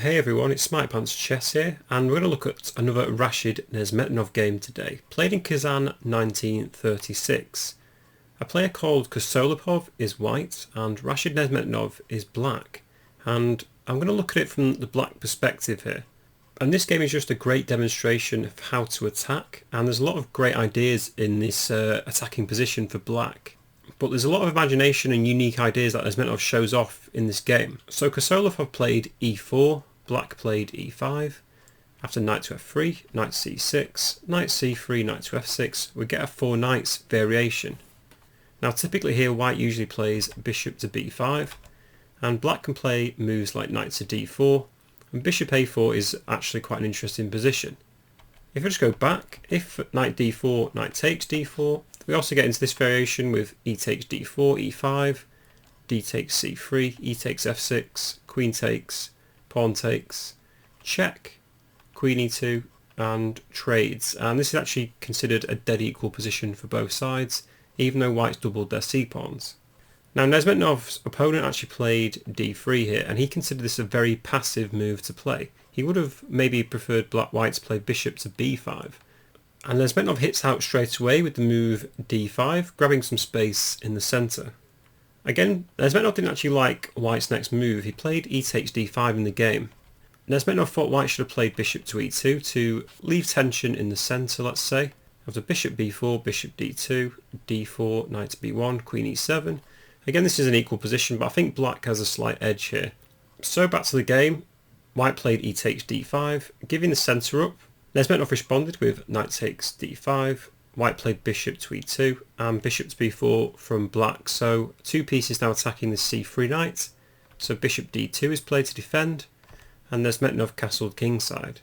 Hey everyone, it's Smartypants Chess here, and we're going to look at another Rashid Nezhmetdinov game today, played in Kazan 1936. A player called Kosolapov is white and Rashid Nezhmetdinov is black, and I'm going to look at it from the black perspective here. And this game is just a great demonstration of how to attack, and there's a lot of great ideas in this attacking position for black. But there's a lot of imagination and unique ideas that Nezhmetdinov shows off in this game. So Kosolapov played e4, black played e5, after knight to f3, knight c6, knight c3, knight to f6, we get a 4 knights variation. Now typically here white usually plays bishop to b5, and black can play moves like knight to d4, and bishop a4 is actually quite an interesting position. If I just go back, if knight d4, knight takes d4, we also get into this variation with e takes d4, e5, d takes c3, e takes f6, queen takes, pawn takes, check, queen e2, and trades. And this is actually considered a dead equal position for both sides, even though white's doubled their c-pawns. Now Nezhmetdinov's opponent actually played d3 here, and he considered this a very passive move to play. He would have maybe preferred white to play bishop to b5. And Nezhmetdinov hits out straight away with the move d5, grabbing some space in the centre. Again, Nezhmetdinov didn't actually like white's next move. He played e takes d5 in the game. Nezhmetdinov thought white should have played bishop to e2 to leave tension in the centre, let's say. After bishop b4, bishop d2, d4, knight to b1, queen e7. Again, this is an equal position, but I think black has a slight edge here. So back to the game, white played e takes d5, giving the centre up. Nezhmetdinov responded with knight takes d5, white played bishop to e2 and bishop to b4 from black, so two pieces now attacking the c3 knight. So bishop d2 is played to defend, and Nezhmetdinov castled kingside.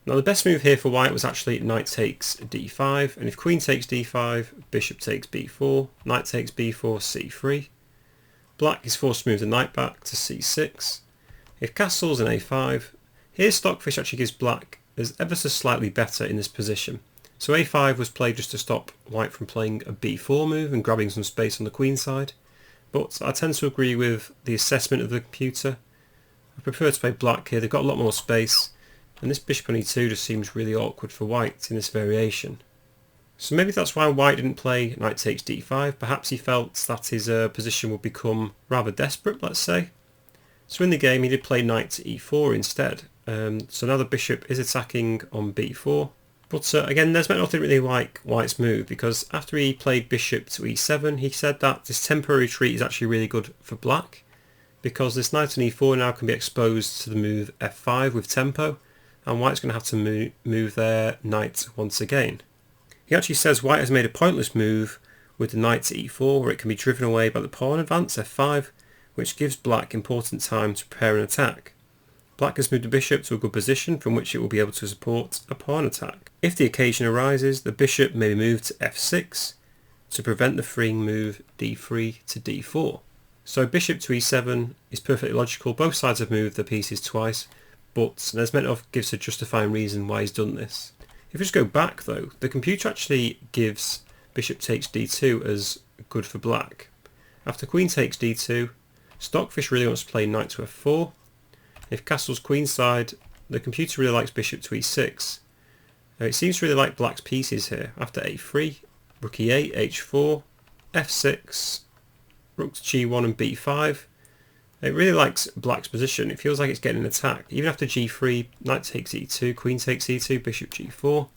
Now the best move here for white was actually knight takes d5, and if queen takes d5, bishop takes b4, knight takes b4, c3. Black is forced to move the knight back to c6. If castles and a5, here Stockfish actually gives black is ever so slightly better in this position. So a5 was played just to stop white from playing a b4 move and grabbing some space on the queen side, but I tend to agree with the assessment of the computer. I prefer to play black here. They've got a lot more space, and this bishop on e2 just seems really awkward for white in this variation. So maybe that's why white didn't play knight takes d5. Perhaps he felt that his position would become rather desperate, let's say. So in the game he did play knight to e4 instead. So now the bishop is attacking on b4. But again, Nezhmetdinov didn't really like white's move, because after he played bishop to e7, he said that this temporary retreat is actually really good for black, because this knight on e4 now can be exposed to the move f5 with tempo, and white's going to have to move their knight once again. He actually says white has made a pointless move with the knight to e4, where it can be driven away by the pawn advance f5, which gives black important time to prepare an attack. Black has moved the bishop to a good position from which it will be able to support a pawn attack. If the occasion arises, the bishop may be moved to f6 to prevent the freeing move d3 to d4. So bishop to e7 is perfectly logical. Both sides have moved their pieces twice, but Nezhmetdinov gives a justifying reason why he's done this. If we just go back though, the computer actually gives bishop takes d2 as good for black. After queen takes d2, Stockfish really wants to play knight to f4. If castle's queenside, the computer really likes bishop to e6. Now it seems to really like black's pieces here. After a3, rook e8, h4, f6, rook to g1 and b5. It really likes black's position. It feels like it's getting an attack. Even after g3, knight takes e2, queen takes e2, bishop g4.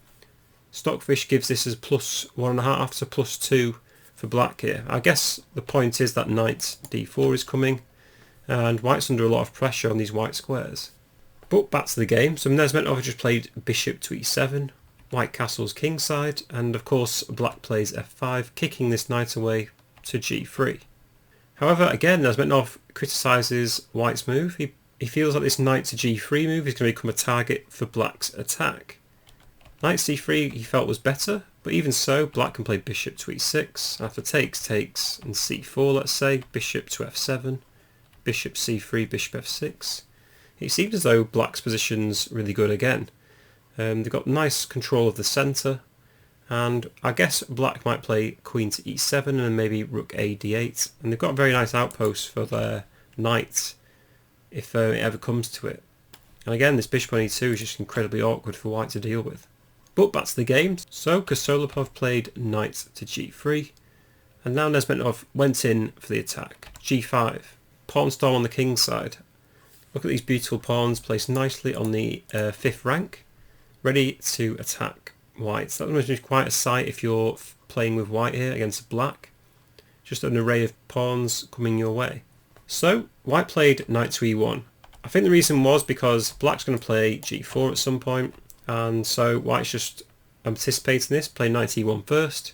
Stockfish gives this as plus 1.5 to plus 2 for black here. I guess the point is that knight d4 is coming, and white's under a lot of pressure on these white squares. But back to the game. So Nezhmetdinov just played bishop to e7, white castles kingside, and of course black plays f5, kicking this knight away to g3. However, again, Nezhmetdinov criticises white's move. He feels that this knight to g3 move is going to become a target for black's attack. Knight c3 he felt was better, but even so, black can play bishop to e6, after takes, and c4, let's say, bishop to f7, bishop c3, bishop f6. It seems as though black's position's really good again. They've got nice control of the centre, and I guess black might play queen to e7 and then maybe rook a d8, and they've got a very nice outpost for their knight if it ever comes to it. And again, this bishop on e2 is just incredibly awkward for white to deal with. But back to the game. So Kosolapov played knight to g3, and now Nezhmetdinov went in for the attack. g5, pawn storm on the king's side. Look at these beautiful pawns placed nicely on the 5th rank, ready to attack white. So that must be quite a sight if you're playing with white here against black. Just an array of pawns coming your way. So white played knight to e1. I think the reason was because black's going to play g4 at some point, and so white's just anticipating this, play knight e1 first.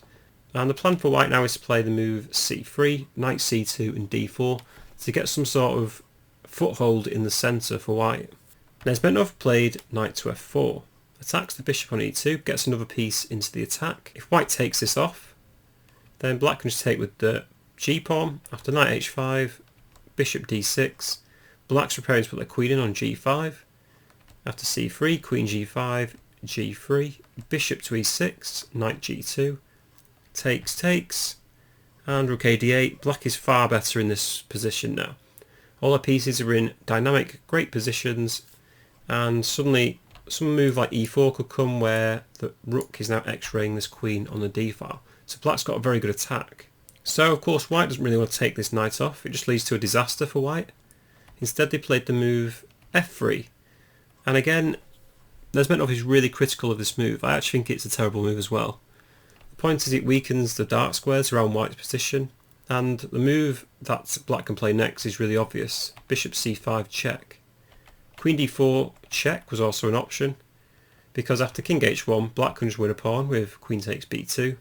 And the plan for white now is to play the move c3, knight c2 and d4 to get some sort of foothold in the centre for white. Nezhmetdinov played knight to f4, attacks the bishop on e2, gets another piece into the attack. If white takes this off, then black can just take with the g-pawn. After knight h5, bishop d6, black's preparing to put their queen in on g5. After c3, queen g5, g3, bishop to e6, knight g2, takes, and rook a8. Black is far better in this position now. All the pieces are in dynamic, great positions, and suddenly some move like e4 could come where the rook is now x-raying this queen on the d file. So black's got a very good attack. So of course white doesn't really want to take this knight off, it just leads to a disaster for white. Instead they played the move f3, and again Nezhmetdinov is really critical of this move. I actually think it's a terrible move as well. The point is it weakens the dark squares around white's position, and the move that black can play next is really obvious. Bishop c5 check. Queen d4 check was also an option, because after king h1 black can just win a pawn with queen takes b2,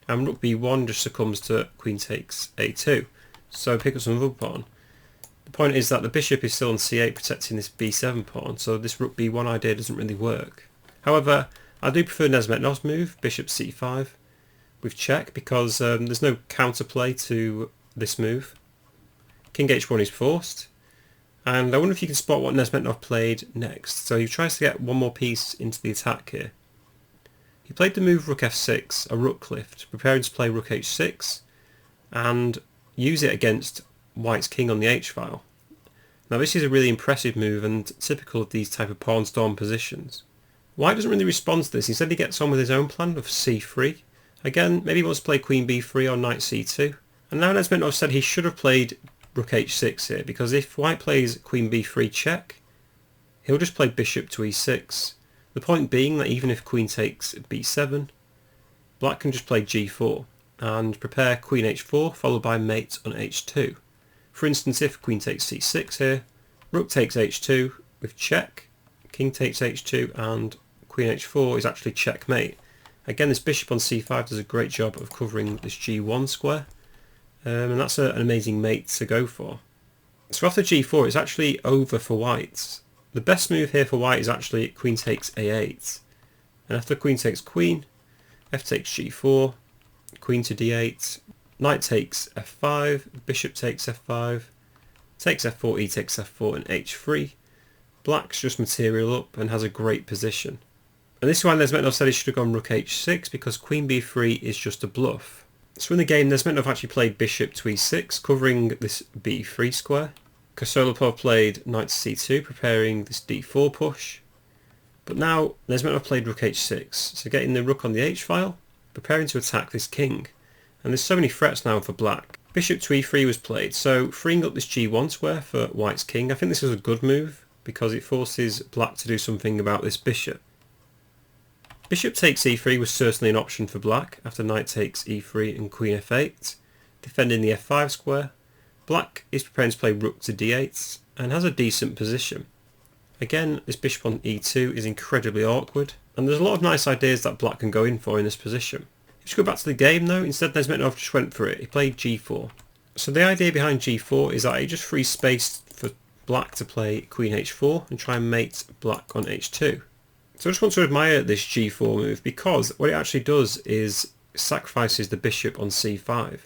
and rook b1 just succumbs to queen takes a2, so pick up some other pawn. The point is that the bishop is still on c8 protecting this b7 pawn, so this rook b1 idea doesn't really work. However, I do prefer Nezhmetdinov's move, bishop c5 with check, because there's no counterplay to this move. King h1 is forced, and I wonder if you can spot what Nezhmetdinov played next. So he tries to get one more piece into the attack here. He played the move rook f6, a rook lift, preparing to play rook h6 and use it against white's king on the h file. Now this is a really impressive move and typical of these type of pawn storm positions. White doesn't really respond to this. Instead he gets on with his own plan of c3. Again, maybe he wants to play queen b3 or knight c2. And now Nezhmetdinov said he should have played rook h6 here, because if white plays queen b3 check, he'll just play bishop to e6. The point being that even if queen takes b7, black can just play g4 and prepare queen h4 followed by mate on h2. For instance, if queen takes c6 here, rook takes h2 with check, king takes h2 and queen h4 is actually checkmate. Again, this bishop on c5 does a great job of covering this g1 square, and that's an amazing mate to go for. So after g4 it's actually over for white. The best move here for white is actually queen takes a8, and after queen takes queen, f takes g4, queen to d8, knight takes f5, bishop takes f5, takes f4, e takes f4 and h3. Black's just material up and has a great position. And this is why Nezhmetdinov said he should have gone rook h6, because queen b3 is just a bluff. So in the game Nezhmetdinov actually played bishop to e6, covering this b3 square. Kosolapov played knight to c2, preparing this d4 push. But now Nezhmetdinov played rook h6, so getting the rook on the h file, preparing to attack this king. And there's so many threats now for black. Bishop to e3 was played, so freeing up this g1 square for white's king. I think this is a good move, because it forces black to do something about this bishop. Bishop takes e3 was certainly an option for black after knight takes e3 and queen f8, defending the f5 square. Black is preparing to play rook to d8 and has a decent position. Again, this bishop on e2 is incredibly awkward, and there's a lot of nice ideas that black can go in for in this position. If you go back to the game though, instead Nezhmetdinov just went for it. He played g4. So the idea behind g4 is that it just frees space for black to play queen h4 and try and mate black on h2. So I just want to admire this g4 move, because what it actually does is sacrifices the bishop on c5.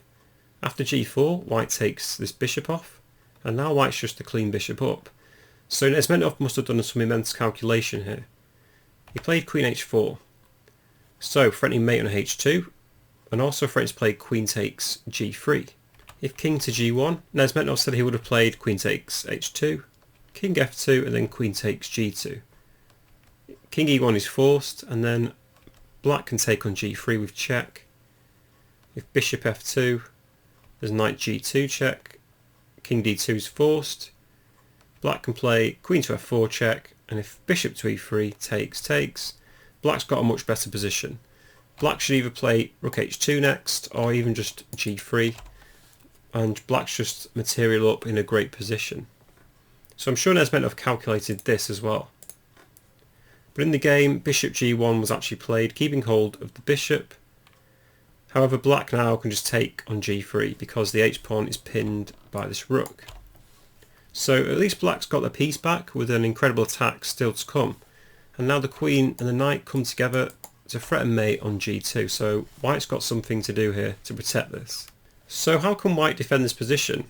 After g4, white takes this bishop off, and now white's just a clean bishop up. So Nezhmetdinov must have done some immense calculation here. He played queen h4, so threatening mate on h2, and also threatening to play queen takes g3. If king to g1, Nezhmetdinov said he would have played queen takes h2, king f2 and then queen takes g2. King e1 is forced, and then black can take on g3 with check. If bishop f2, there's knight g2 check, king d2 is forced. Black can play queen to f4 check, and if bishop to e3 takes, black's got a much better position. Black should either play rook h2 next, or even just g3, and black's just material up in a great position. So I'm sure Nezhmetdinov calculated this as well. But in the game, bishop g1 was actually played, keeping hold of the bishop. However, black now can just take on g3 because the h-pawn is pinned by this rook. So at least black's got the piece back with an incredible attack still to come. And now the queen and the knight come together to threaten mate on g2, so white's got something to do here to protect this. So how can white defend this position?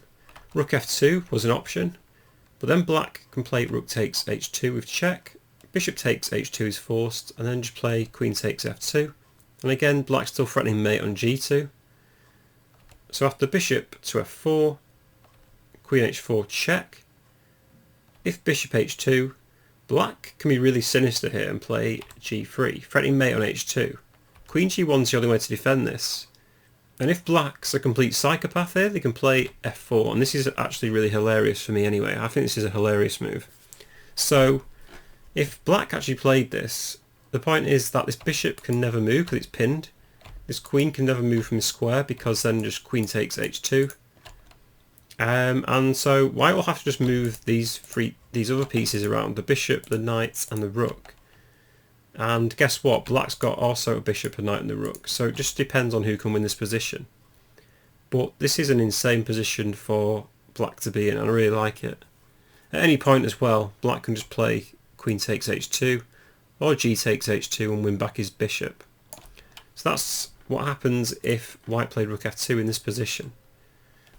Rook f2 was an option, but then black can play rook takes h2 with check, bishop takes h2 is forced, and then just play queen takes f2. And again, black's still threatening mate on g2. So after bishop to f4, queen h4 check. If bishop h2, black can be really sinister here and play g3, threatening mate on h2. Queen g1 is the only way to defend this. And if black's a complete psychopath here, they can play f4, and this is actually really hilarious for me anyway. I think this is a hilarious move. So if black actually played this, the point is that this bishop can never move because it's pinned. This queen can never move from the square because then just queen takes h2. And so white will have to just move these other pieces around, the bishop, the knight and the rook. And guess what? Black's got also a bishop, a knight and the rook. So it just depends on who can win this position. But this is an insane position for black to be in, and I really like it. At any point as well, black can just play queen takes h2 or g takes h2 and win back his bishop. So that's what happens if white played rook f2 in this position,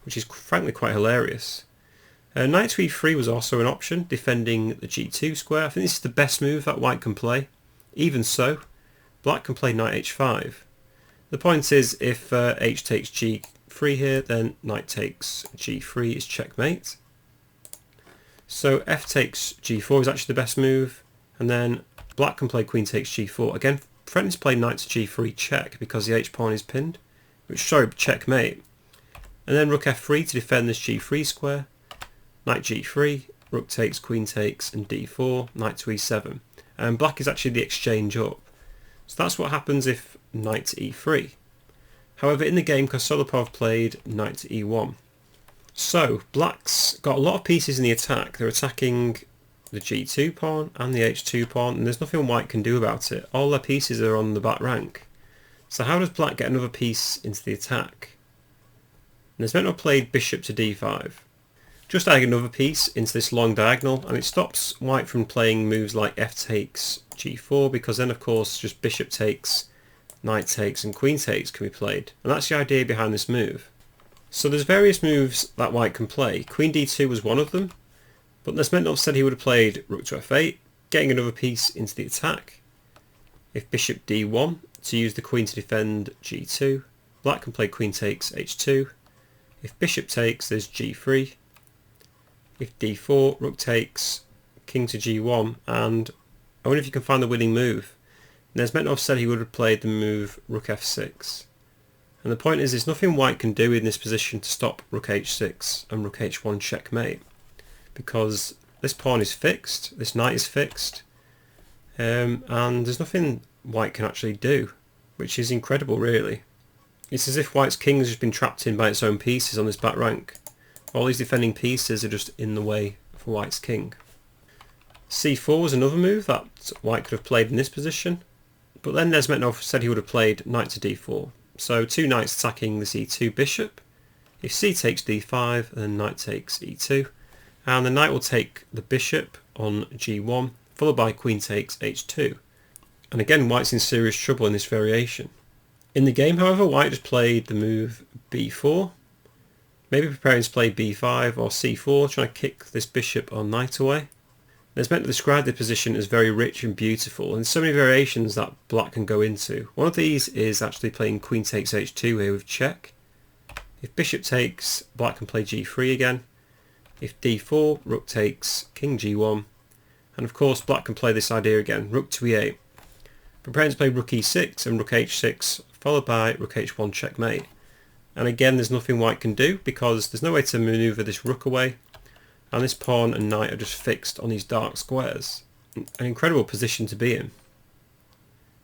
which is frankly quite hilarious. Knight to e3 was also an option, defending the g2 square. I think this is the best move that white can play. Even so, black can play knight h5. The point is, if h takes g3 here, then knight takes g3 is checkmate. So f takes g4 is actually the best move, and then black can play queen takes g4. Again, threatening to play knight to g3 check because the h-pawn is pinned, checkmate. And then rook f3 to defend this g3 square, knight g3, rook takes, queen takes, and d4, knight to e7. And black is actually the exchange up. So that's what happens if knight to e3. However, in the game, Kosolapov played knight to e1. So black's got a lot of pieces in the attack. They're attacking the g2 pawn and the h2 pawn, and there's nothing white can do about it. All their pieces are on the back rank. So how does black get another piece into the attack? Nezhmetdinov played bishop to d5. Just adding another piece into this long diagonal, and it stops white from playing moves like f takes g4, because then of course just bishop takes, knight takes and queen takes can be played. And that's the idea behind this move. So there's various moves that white can play. Queen d2 was one of them, but Nezhmetdinov said he would have played rook to f8, getting another piece into the attack. If bishop d1, to use the queen to defend g2, black can play queen takes h2. If bishop takes, there's g3. If d4, rook takes, king to g1, and I wonder if you can find the winning move. Nezhmetdinov said he would have played the move rook f6. And the point is, there's nothing white can do in this position to stop rook h6 and rook h1 checkmate, because this pawn is fixed, this knight is fixed, and there's nothing white can actually do, which is incredible really. It's as if white's king has just been trapped in by its own pieces on this back rank. All these defending pieces are just in the way for white's king. c4 was another move that white could have played in this position, but then Nezhmetdinov said he would have played knight to d4. So two knights attacking the c2 bishop. If c takes d5, then knight takes e2, and the knight will take the bishop on g1, followed by queen takes h2. And again, white's in serious trouble in this variation. In the game, however, white just played the move b4, maybe preparing to play b5 or c4, trying to kick this bishop or knight away. Nezhmetdinov described the position as very rich and beautiful, and so many variations that black can go into. One of these is actually playing queen takes h2 here with check. If bishop takes, black can play g3 again. If d4, rook takes king g1, and of course black can play this idea again, rook to e8. Preparing to play rook e6 and rook h6, followed by rook h1 checkmate. And again, there's nothing white can do because there's no way to manoeuvre this rook away, and this pawn and knight are just fixed on these dark squares. An incredible position to be in.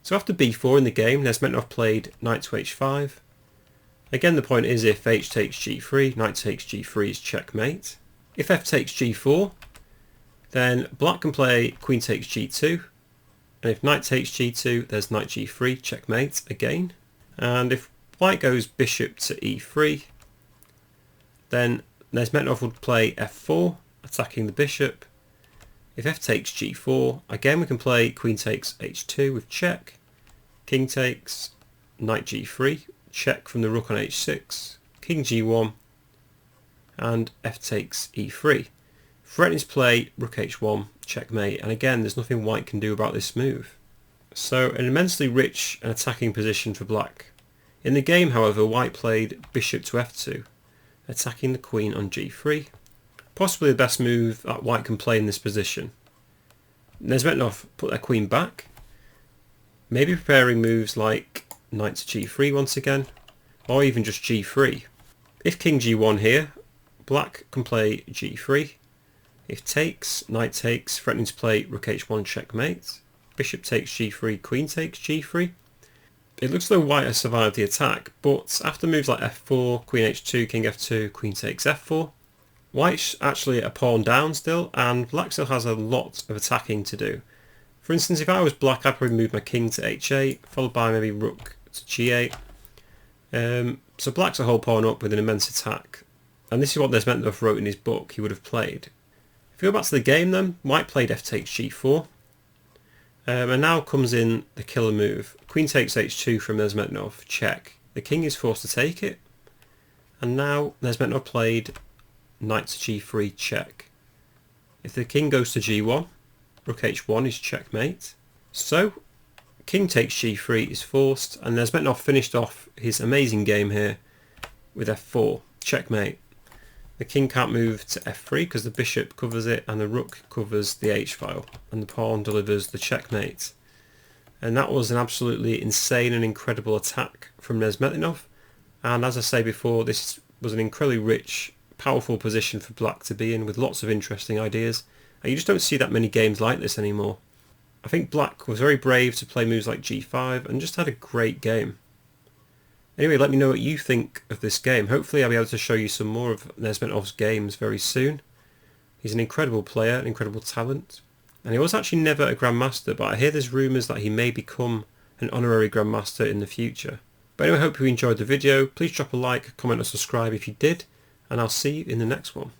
So after b4 in the game, Nezhmetdinov played knight to h5. Again, the point is if h takes g3, knight takes g3 is checkmate. If f takes g4, then black can play queen takes g2, and if knight takes g2, there's knight g3, checkmate again. And if white goes bishop to e3, then Nezhmetdinov would play f4, attacking the bishop. If f takes g4, again we can play queen takes h2 with check, king takes, knight g3, check from the rook on h6, king g1, and f takes e3. Threatening to play rook h1, checkmate, and again there's nothing white can do about this move. So an immensely rich and attacking position for black. In the game, however, white played bishop to f2, attacking the queen on g3. Possibly the best move that white can play in this position. Nezhmetdinov put their queen back, maybe preparing moves like knight to g3 once again, or even just g3. If king g1 here, black can play g3. If takes, knight takes, threatening to play rook h1 checkmate. Bishop takes g3, queen takes g3. It looks as though white has survived the attack, but after moves like f4, queen h2, king f2, queen takes f4, white's actually a pawn down still, and black still has a lot of attacking to do. For instance, if I was black, I'd probably move my king to h8, followed by maybe rook to g8. So black's a whole pawn up with an immense attack, and this is what Nezhmetdinov wrote in his book he would have played. If we go back to the game then, white played f takes g4, and now comes in the killer move. Queen takes h2 from Nezhmetdinov, check. The king is forced to take it, and now Nezhmetdinov played knight to g3, check. If the king goes to g1, rook h1 is checkmate. So king takes g3 is forced, and Nezhmetdinov finished off his amazing game here with f4, checkmate. The king can't move to f3 because the bishop covers it and the rook covers the h-file, and the pawn delivers the checkmate. And that was an absolutely insane and incredible attack from Nezhmetdinov, and as I say before, this was an incredibly rich, powerful position for black to be in with lots of interesting ideas, and you just don't see that many games like this anymore. I think black was very brave to play moves like g5 and just had a great game. Anyway, let me know what you think of this game. Hopefully I'll be able to show you some more of Nezhmetdinov's games very soon. He's an incredible player, an incredible talent, and he was actually never a Grandmaster, but I hear there's rumours that he may become an honorary Grandmaster in the future. But anyway, I hope you enjoyed the video. Please drop a like, comment or subscribe if you did, and I'll see you in the next one.